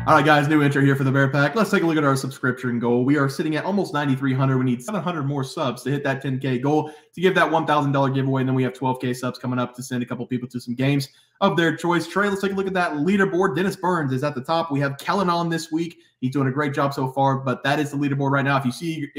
All right, guys, new intro here for the Bear Pack. Let's take a look at our subscription goal. We are sitting at almost 9,300. We need 700 more subs to hit that 10K goal to give that $1,000 giveaway. And then we have 12K subs coming up to send a couple people to some games of their choice. Trey, let's take a look at that leaderboard. Dennis Burns is at the top. We have Kellen on this week. He's doing a great job so far, but that is the leaderboard right now. If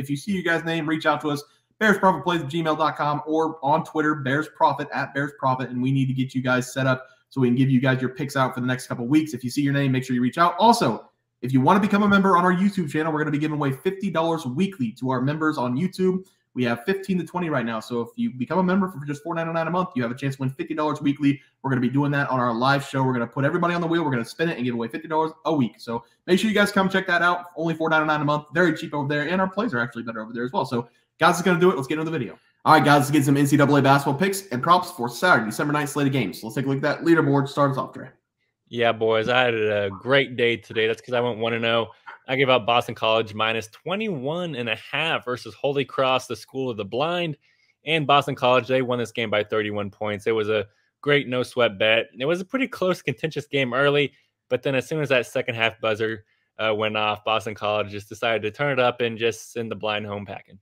you see your guys' name, reach out to us. BearsProfitPlays@gmail.com or on Twitter, BearsProfit @BearsProfit, and we need to get you guys set up so we can give you guys your picks out for the next couple of weeks. If you see your name, make sure you reach out. Also, if you want to become a member on our YouTube channel, we're going to be giving away $50 weekly to our members on YouTube. We have 15 to 20 right now. So if you become a member for just $4.99 a month, you have a chance to win $50 weekly. We're going to be doing that on our live show. We're going to put everybody on the wheel. We're going to spin it and give away $50 a week. So make sure you guys come check that out. Only $4.99 a month. Very cheap over there. And our plays are actually better over there as well. So guys, is going to do it. Let's get into the video. All right, guys, let's get some NCAA basketball picks and props for Saturday, December 9th slate of games. So let's take a look at that leaderboard. Start us off, Trey. Yeah, boys, I had a great day today. That's because I went 1-0. I gave out Boston College minus 21.5 versus Holy Cross, the School of the Blind. And Boston College, they won this game by 31 points. It was a great no-sweat bet. It was a pretty close, contentious game early, but then as soon as that second half buzzer went off, Boston College just decided to turn it up and just send the Blind home packing.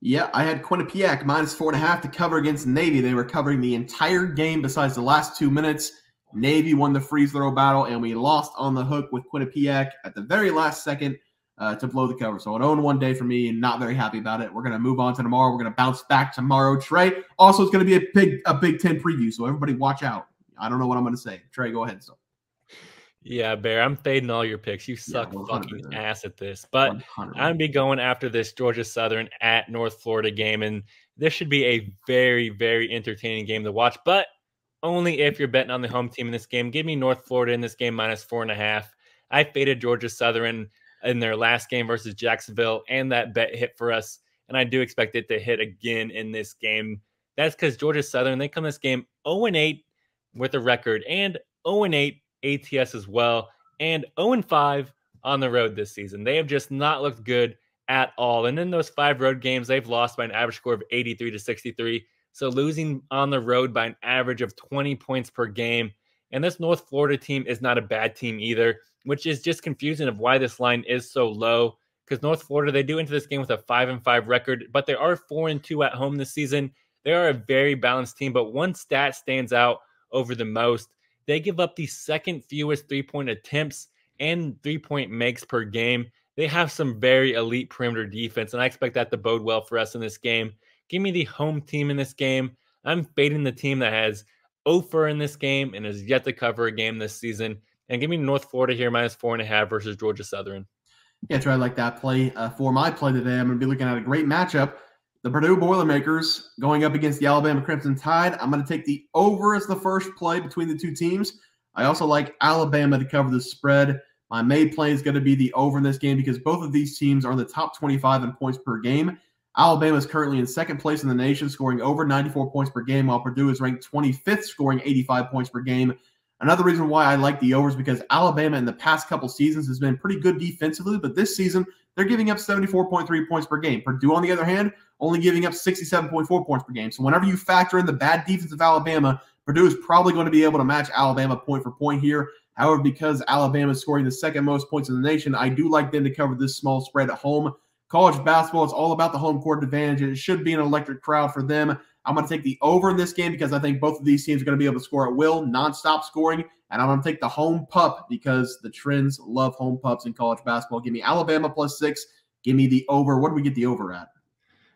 Yeah, I had Quinnipiac minus 4.5 to cover against Navy. They were covering the entire game besides the last 2 minutes. Navy won the free throw battle, and we lost on the hook with Quinnipiac at the very last second to blow the cover. So an 0-1 day for me, and not very happy about it. We're going to move on to tomorrow. We're going to bounce back tomorrow. Trey, also, it's going to be a Big Ten preview, so everybody watch out. I don't know what I'm going to say. Trey, go ahead. So. Yeah, Bear, I'm fading all your picks. You suck fucking ass at this. But 100%. I'm going to be going after this Georgia Southern at North Florida game, and this should be a very, very entertaining game to watch, but only if you're betting on the home team in this game. Give me North Florida in this game minus 4.5. I faded Georgia Southern in their last game versus Jacksonville, and that bet hit for us, and I do expect it to hit again in this game. That's because Georgia Southern, they come this game 0-8 with a record, and 0-8 ATS as well, and 0-5 on the road this season. They have just not looked good at all. And in those 5 road games, they've lost by an average score of 83-63. So losing on the road by an average of 20 points per game. And this North Florida team is not a bad team either, which is just confusing of why this line is so low. Because North Florida, they do enter this game with a 5-5 record, but they are 4-2 at home this season. They are a very balanced team, but one stat stands out over the most. They give up the second fewest three-point attempts and three-point makes per game. They have some very elite perimeter defense, and I expect that to bode well for us in this game. Give me the home team in this game. I'm fading the team that has Ofer in this game and has yet to cover a game this season. And give me North Florida here minus 4.5 versus Georgia Southern. Yeah, try like that play. For my play today, I'm going to be looking at a great matchup. The Purdue Boilermakers going up against the Alabama Crimson Tide. I'm going to take the over as the first play between the two teams. I also like Alabama to cover the spread. My main play is going to be the over in this game because both of these teams are in the top 25 in points per game. Alabama is currently in second place in the nation, scoring over 94 points per game, while Purdue is ranked 25th, scoring 85 points per game. Another reason why I like the over is because Alabama in the past couple seasons has been pretty good defensively, but this season they're giving up 74.3 points per game. Purdue, on the other hand, only giving up 67.4 points per game. So whenever you factor in the bad defense of Alabama, Purdue is probably going to be able to match Alabama point for point here. However, because Alabama is scoring the second most points in the nation, I do like them to cover this small spread at home. College basketball, it's all about the home court advantage. It should be an electric crowd for them. I'm going to take the over in this game because I think both of these teams are going to be able to score at will, nonstop scoring. And I'm going to take the home pup because the Trends love home pups in college basketball. Give me Alabama +6. Give me the over. What do we get the over at?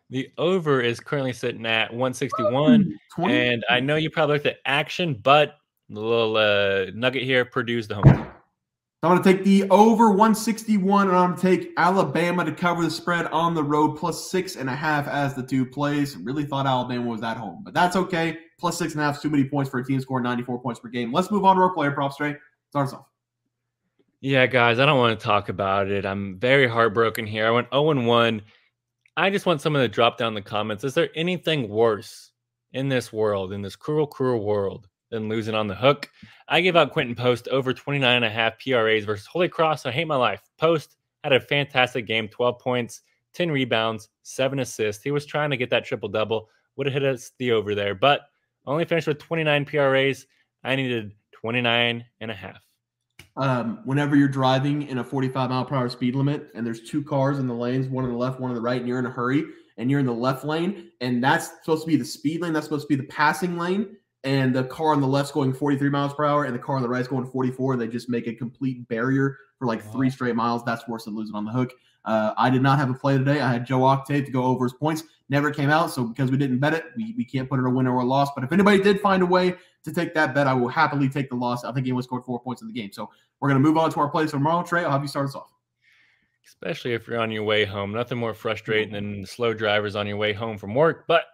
The over is currently sitting at 161. And I know you probably looked at action, but the little nugget here, Purdue's the home team. I'm going to take the over 161, and I'm going to take Alabama to cover the spread on the road, +6.5 as the two plays. Really thought Alabama was at home, but that's okay. +6.5 is too many points for a team scoring 94 points per game. Let's move on to our player props, Trey. Start us off. Yeah, guys, I don't want to talk about it. I'm very heartbroken here. I went 0-1. I just want someone to drop down in the comments. Is there anything worse in this world, in this cruel, cruel world, than losing on the hook? I gave out Quentin Post over 29.5 PRAs versus Holy Cross. I hate my life. Post had a fantastic game, 12 points, 10 rebounds, 7 assists. He was trying to get that triple-double. Would have hit us the over there, but only finished with 29 PRAs. I needed 29.5. Whenever you're driving in a 45-mile-per-hour speed limit and there's two cars in the lanes, one on the left, one on the right, and you're in a hurry and you're in the left lane, and that's supposed to be the speed lane, that's supposed to be the passing lane, and the car on the left's going 43 miles per hour and the car on the right's going 44, they just make a complete barrier for like 3 straight miles. That's worse than losing on the hook. I did not have a play today. I had Joe Octave to go over his points. Never came out, so because we didn't bet it, we can't put it a win or a loss. But if anybody did find a way to take that bet, I will happily take the loss. I think he only scored 4 points in the game. So we're going to move on to our plays for tomorrow. Trey, I'll have you start us off. Especially if you're on your way home. Nothing more frustrating than slow drivers on your way home from work. But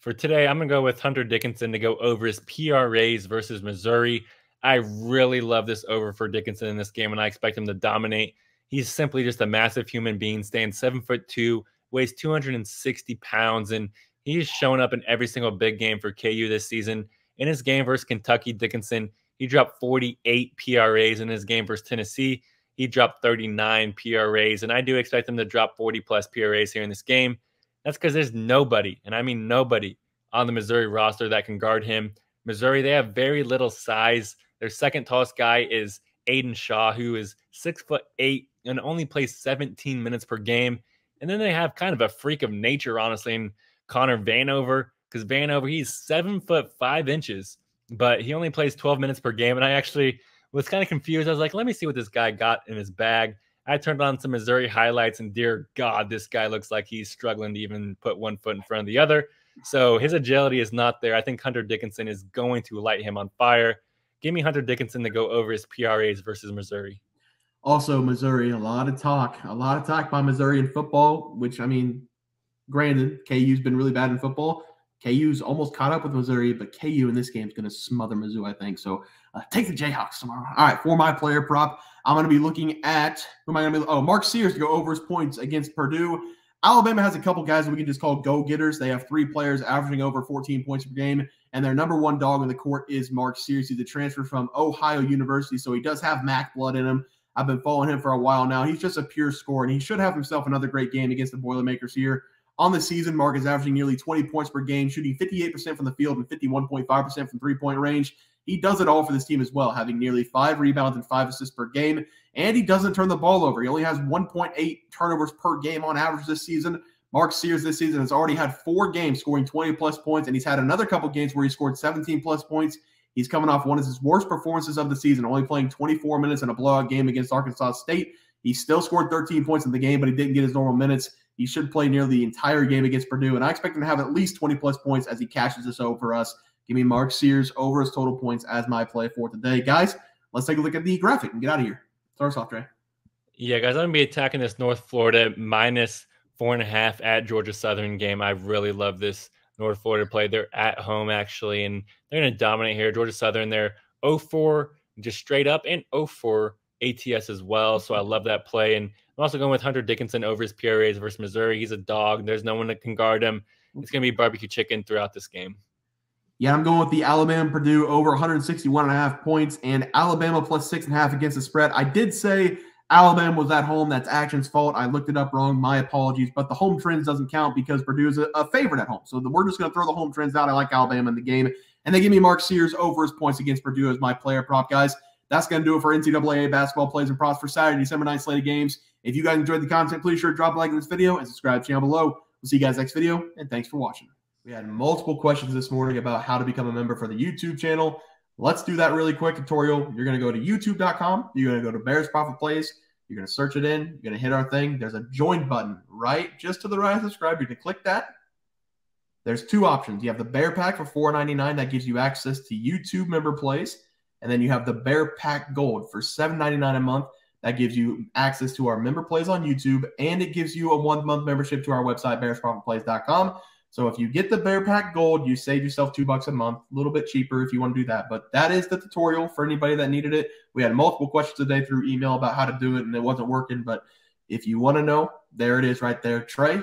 for today, I'm going to go with Hunter Dickinson to go over his PRAs versus Missouri. I really love this over for Dickinson in this game, and I expect him to dominate. He's simply just a massive human being, staying 7'2", weighs 260 pounds, and he's shown up in every single big game for KU this season. In his game versus Kentucky, Dickinson, he dropped 48 PRAs. In his game versus Tennessee, he dropped 39 PRAs, and I do expect him to drop 40-plus PRAs here in this game. That's because there's nobody, and I mean nobody, on the Missouri roster that can guard him. Missouri, they have very little size. Their second tallest guy is Aiden Shaw, who is 6'8" and only plays 17 minutes per game. And then they have kind of a freak of nature, honestly, in Connor Vanover, because Vanover, he's 7'5", but he only plays 12 minutes per game. And I actually was kind of confused. I was like, let me see what this guy got in his bag. I turned on some Missouri highlights, and dear God, this guy looks like he's struggling to even put one foot in front of the other. So his agility is not there. I think Hunter Dickinson is going to light him on fire. Give me Hunter Dickinson to go over his PRAs versus Missouri. Also, Missouri, a lot of talk by Missouri in football, which, I mean, granted, KU's been really bad in football. KU's almost caught up with Missouri, but KU in this game is going to smother Mizzou, I think. So take the Jayhawks tomorrow. All right, for my player prop, I'm going to be looking at – who am I going to be – oh, Mark Sears to go over his points against Purdue. Alabama has a couple guys that we can just call go-getters. They have 3 players averaging over 14 points per game, and their number 1 dog in the court is Mark Sears. He's a transfer from Ohio University, so he does have MAC blood in him. I've been following him for a while now. He's just a pure scorer, and he should have himself another great game against the Boilermakers here. On the season, Mark is averaging nearly 20 points per game, shooting 58% from the field and 51.5% from three-point range. He does it all for this team as well, having nearly 5 rebounds and 5 assists per game, and he doesn't turn the ball over. He only has 1.8 turnovers per game on average this season. Mark Sears this season has already had 4 games scoring 20-plus points, and he's had another couple games where he scored 17-plus points. He's coming off one of his worst performances of the season, only playing 24 minutes in a blowout game against Arkansas State. He still scored 13 points in the game, but he didn't get his normal minutes. He should play nearly the entire game against Purdue, and I expect him to have at least 20-plus points as he cashes this over for us. Give me Mark Sears over his total points as my play for today. Guys, let's take a look at the graphic and get out of here. Start us off, Trey. Yeah, guys, I'm going to be attacking this North Florida minus 4.5 at Georgia Southern game. I really love this North Florida play. They're at home, actually, and they're going to dominate here. Georgia Southern, they're 0-4 just straight up and 0-4 ATS as well, so I love that play. And I'm also going with Hunter Dickinson over his PRAs versus Missouri. He's a dog. There's no one that can guard him. It's going to be barbecue chicken throughout this game. Yeah, I'm going with the Alabama-Purdue over 161.5 points and Alabama plus 6.5 against the spread. I did say Alabama was at home. That's Action's fault. I looked it up wrong. My apologies. But the home trends doesn't count because Purdue is a favorite at home. So we're just going to throw the home trends out. I like Alabama in the game. And they give me Mark Sears over his points against Purdue as my player prop, guys. That's going to do it for NCAA basketball plays and props for Saturday, December 9th slate of games. If you guys enjoyed the content, please sure to drop a like in this video and subscribe to the channel below. We'll see you guys next video, and thanks for watching. We had multiple questions this morning about how to become a member for the YouTube channel. Let's do that really quick tutorial. You're going to go to youtube.com. You're going to go to Bears Profit Plays. You're going to search it in. You're going to hit our thing. There's a join button right just to the right of subscribe. You're going to click that. There's 2 options. You have the Bear Pack for $4.99. That gives you access to YouTube member plays. And then you have the Bear Pack Gold for $7.99 a month. That gives you access to our member plays on YouTube, and it gives you a 1-month membership to our website, bearsprofitplays.com. So if you get the Bear Pack Gold, you save yourself $2 a month, a little bit cheaper if you want to do that. But that is the tutorial for anybody that needed it. We had multiple questions today through email about how to do it, and it wasn't working. But if you want to know, there it is right there. Trey,